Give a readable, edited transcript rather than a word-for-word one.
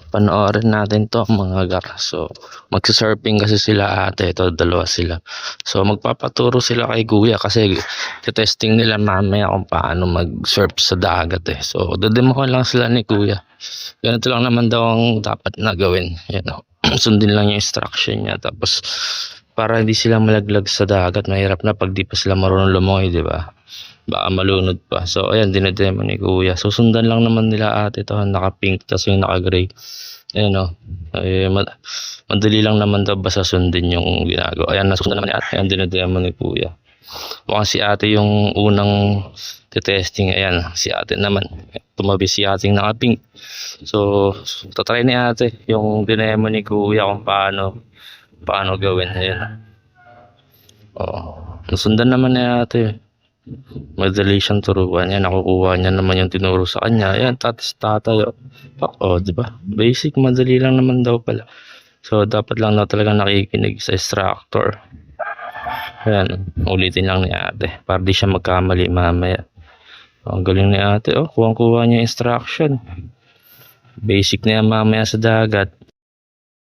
Panoorin natin 'to mga gar. So, magsu-surfing kasi sila ate, ito dalawa sila. So, magpapaturo sila kay kuya kasi te-testing nila mamaya kung paano mag-surf sa dagat eh. So, dedemohan lang sila ni kuya. Ganito lang naman daw ang dapat na gawin. Yan o. Sundin lang yung instruction niya. Tapos, para hindi sila malaglag sa dagat, mahirap na pag di pa sila marunong lumoy, di ba? Baka malunod pa. So, ayan, dinedemo ni kuya. Susundan lang naman nila ate ito. Naka-pink, tas yung naka-gray. Ayan o. Madali lang naman daw basta sundin yung ginagawa. Ayan, nasusundan naman ni ate. Ayan, dinedemo ni kuya. Mukhang si ate yung unang testing. Ayan, si ate naman. Tumabi si ating naka-pink. So, tatry ni ate yung dinemo ni kuya kung paano gawin. Ayan. Nasundan naman ni ate. Madali siyang turuan. Yan, nakukuha niya naman yung tinuro sa kanya. Yan, tatay. Di ba? Basic, madali lang naman daw pala. So, dapat lang na talaga nakikinig sa instructor. Ayan, ulitin lang ni ate. Para di siya magkamali mamaya. Ang galing ni ate. Kuha-kuha niya instruction. Basic na yan mamaya sa dagat.